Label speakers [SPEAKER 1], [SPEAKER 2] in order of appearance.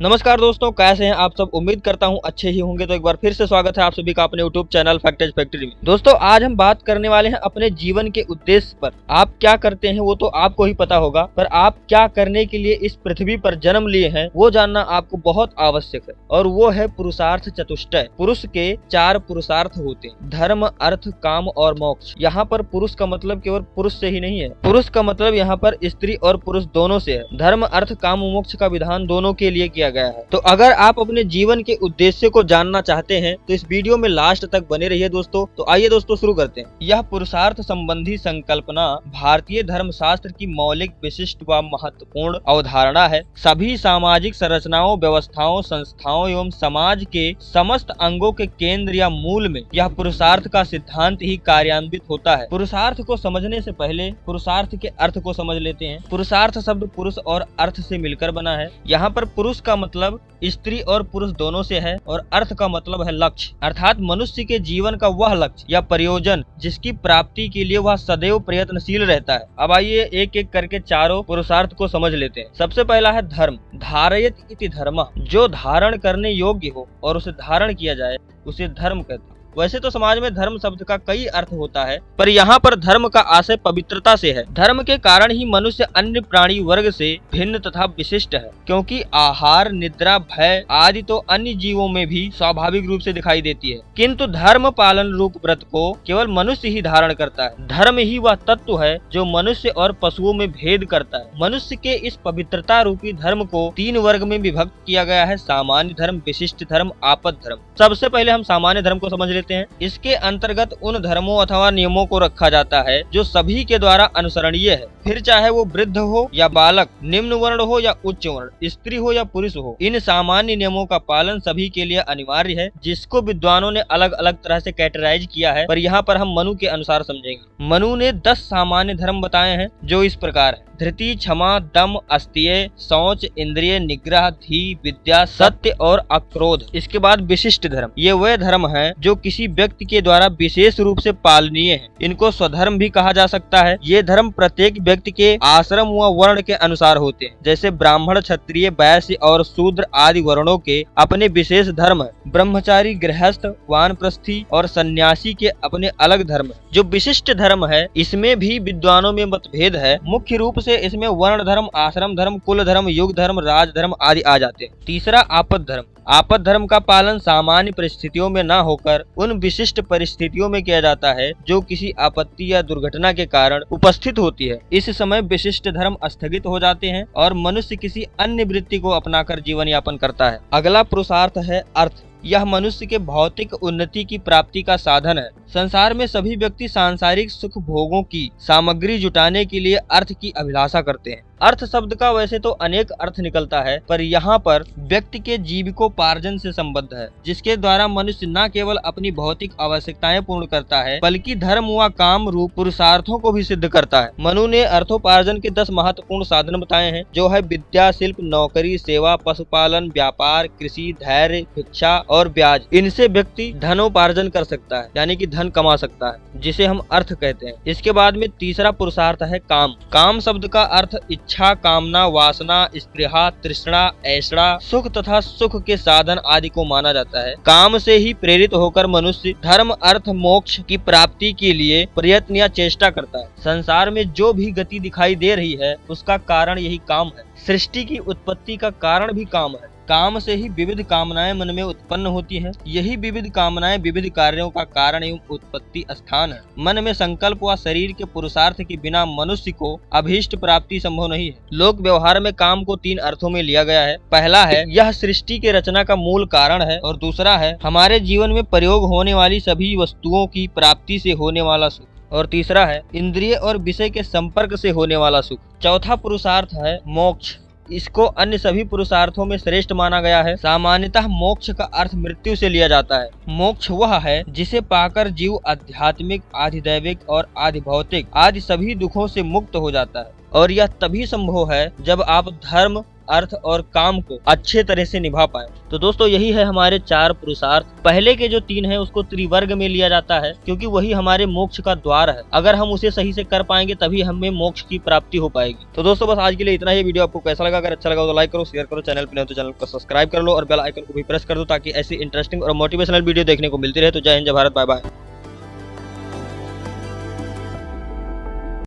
[SPEAKER 1] नमस्कार दोस्तों, कैसे हैं आप सब। उम्मीद करता हूं अच्छे ही होंगे। तो एक बार फिर से स्वागत है आप सभी का अपने यूट्यूब चैनल फैक्टेज फैक्ट्री में। दोस्तों, आज हम बात करने वाले हैं अपने जीवन के उद्देश्य पर। आप क्या करते हैं वो तो आपको ही पता होगा, पर आप क्या करने के लिए इस पृथ्वी पर जन्म लिए हैं वो जानना आपको बहुत आवश्यक है। और वो है पुरुषार्थ चतुष्टय। पुरुष के 4 पुरुषार्थ होते हैं: धर्म, अर्थ, काम और मोक्ष। यहाँ पर पुरुष का मतलब केवल पुरुष से ही नहीं है। पुरुष का मतलब यहाँ पर स्त्री और पुरुष दोनों से है। धर्म, अर्थ, काम, मोक्ष का विधान दोनों के लिए किया गया है। तो अगर आप अपने जीवन के उद्देश्य को जानना चाहते हैं तो इस वीडियो में लास्ट तक बने रहिए दोस्तों। तो आइए दोस्तों शुरू करते हैं। यह पुरुषार्थ संबंधी संकल्पना भारतीय धर्मशास्त्र की मौलिक, विशिष्ट व महत्वपूर्ण अवधारणा है। सभी सामाजिक संरचनाओं, व्यवस्थाओं, संस्थाओं एवं समाज के समस्त अंगों के केंद्र या मूल में यह पुरुषार्थ का सिद्धांत ही कार्यान्वित होता है। पुरुषार्थ को समझने से पहले पुरुषार्थ के अर्थ को समझ लेते हैं। पुरुषार्थ शब्द पुरुष और अर्थ से मिलकर बना है। यहाँ पर पुरुष का मतलब स्त्री और पुरुष दोनों से है और अर्थ का मतलब है लक्ष्य, अर्थात मनुष्य के जीवन का वह लक्ष्य या प्रयोजन जिसकी प्राप्ति के लिए वह सदैव प्रयत्नशील रहता है। अब आइए एक एक करके चारों पुरुषार्थ को समझ लेते हैं। सबसे पहला है धर्म। धारयत इति धर्मः, जो धारण करने योग्य हो और उसे धारण किया जाए उसे धर्म कहते हैं। वैसे तो समाज में धर्म शब्द का कई अर्थ होता है, पर यहाँ पर धर्म का आशय पवित्रता से है। धर्म के कारण ही मनुष्य अन्य प्राणी वर्ग से भिन्न तथा विशिष्ट है, क्योंकि आहार, निद्रा, भय आदि तो अन्य जीवों में भी स्वाभाविक रूप से दिखाई देती है, किंतु धर्म पालन रूप व्रत को केवल मनुष्य ही धारण करता है। धर्म ही वह तत्व है जो मनुष्य और पशुओं में भेद करता है। मनुष्य के इस पवित्रता रूपी धर्म को 3 वर्ग में विभक्त किया गया है: सामान्य धर्म, विशिष्ट धर्म, आपद धर्म। सबसे पहले हम सामान्य धर्म को समझ लेते हैं। इसके अंतर्गत उन धर्मों अथवा नियमों को रखा जाता है जो सभी के द्वारा अनुसरणीय है, फिर चाहे वो वृद्ध हो या बालक, निम्न वर्ण हो या उच्च वर्ण, स्त्री हो या पुरुष हो। इन सामान्य नियमों का पालन सभी के लिए अनिवार्य है, जिसको विद्वानों ने अलग अलग तरह से कैटेगराइज किया है, पर यहाँ पर हम मनु के अनुसार समझेंगे। मनु ने 10 सामान्य धर्म बताए हैं जो इस प्रकार है: धृति, क्षमा, दम, अस्तेय, शौच, इंद्रिय निग्रह, धी, विद्या, सत्य और अक्रोध। इसके बाद विशिष्ट धर्म। ये वे धर्म हैं जो किसी व्यक्ति के द्वारा विशेष रूप से पालनीय हैं। इनको स्वधर्म भी कहा जा सकता है। ये धर्म प्रत्येक व्यक्ति के आश्रम व वर्ण के अनुसार होते हैं। जैसे ब्राह्मण, क्षत्रिय, वैश्य और शूद्र आदि वर्णों के अपने विशेष धर्म है। ब्रह्मचारी, गृहस्थ, वानप्रस्थी और सन्यासी के अपने अलग धर्म है। जो विशिष्ट धर्म है इसमें भी विद्वानों में मतभेद है। मुख्य रूप से इसमें वर्ण धर्म, आश्रम धर्म, कुल धर्म, युग धर्म, राज धर्म आदि आ जाते हैं। तीसरा आपद धर्म। आपद धर्म का पालन सामान्य परिस्थितियों में न होकर उन विशिष्ट परिस्थितियों में किया जाता है जो किसी आपत्ति या दुर्घटना के कारण उपस्थित होती है। इस समय विशिष्ट धर्म स्थगित हो जाते हैं और मनुष्य किसी अन्य वृत्ति को अपनाकर जीवन यापन करता है। अगला पुरुषार्थ है अर्थ। यह मनुष्य के भौतिक उन्नति की प्राप्ति का साधन है। संसार में सभी व्यक्ति सांसारिक सुख भोगों की सामग्री जुटाने के लिए अर्थ की अभिलाषा करते हैं। अर्थ शब्द का वैसे तो अनेक अर्थ निकलता है, पर यहाँ पर व्यक्ति के जीविकोपार्जन से संबद्ध है, जिसके द्वारा मनुष्य न केवल अपनी भौतिक आवश्यकताएं पूर्ण करता है बल्कि धर्म व काम रूप पुरुषार्थों को भी सिद्ध करता है। मनु ने अर्थोपार्जन के 10 महत्वपूर्ण साधन बताए हैं, जो है विद्या, शिल्प, नौकरी, सेवा, पशुपालन, व्यापार, कृषि, धैर्य, भिक्षा और ब्याज। इनसे व्यक्ति धनोपार्जन कर सकता है, यानी कि धन कमा सकता है, जिसे हम अर्थ कहते हैं। इसके बाद में तीसरा पुरुषार्थ है काम। काम शब्द का अर्थ इच्छा, कामना, वासना, स्पृहा, तृष्णा, ऐषणा, सुख तथा सुख के साधन आदि को माना जाता है। काम से ही प्रेरित होकर मनुष्य धर्म, अर्थ, मोक्ष की प्राप्ति के लिए प्रयत्न या चेष्टा करता है। संसार में जो भी गति दिखाई दे रही है उसका कारण यही काम है। सृष्टि की उत्पत्ति का कारण भी काम है। काम से ही विविध कामनाएं मन में उत्पन्न होती हैं। यही विविध कामनाएं विविध कार्यों का कारण एवं उत्पत्ति स्थान है। मन में संकल्प व शरीर के पुरुषार्थ के बिना मनुष्य को अभीष्ट प्राप्ति संभव नहीं है। लोक व्यवहार में काम को 3 अर्थों में लिया गया है। पहला है यह सृष्टि के रचना का मूल कारण है, और दूसरा है हमारे जीवन में प्रयोग होने वाली सभी वस्तुओं की प्राप्ति से होने वाला सुख, और तीसरा है इंद्रिय और विषय के संपर्क से होने वाला सुख। चौथा पुरुषार्थ है मोक्ष। इसको अन्य सभी पुरुषार्थों में श्रेष्ठ माना गया है। सामान्यतः मोक्ष का अर्थ मृत्यु से लिया जाता है। मोक्ष वह है जिसे पाकर जीव आध्यात्मिक, आधिदैविक और आधिभौतिक आदि सभी दुखों से मुक्त हो जाता है, और यह तभी संभव है जब आप धर्म, अर्थ और काम को अच्छे तरह से निभा पाए। तो दोस्तों यही है हमारे 4 पुरुषार्थ। पहले के जो 3 है उसको त्रिवर्ग में लिया जाता है, क्योंकि वही हमारे मोक्ष का द्वार है। अगर हम उसे सही से कर पाएंगे तभी हमें मोक्ष की प्राप्ति हो पाएगी। तो दोस्तों बस आज के लिए इतना ही। वीडियो आपको कैसा लगा? अगर अच्छा लगा तो लाइक करो, शेयर करो, चैनल पर नहीं तो चैनल को सब्सक्राइब कर लो और बेल आइकन को भी प्रेस कर दो, ताकि ऐसी इंटरेस्टिंग और मोटिवेशनल वीडियो देखने को मिलती रहे। तो जय हिंद, जय भारत, बाय बाय।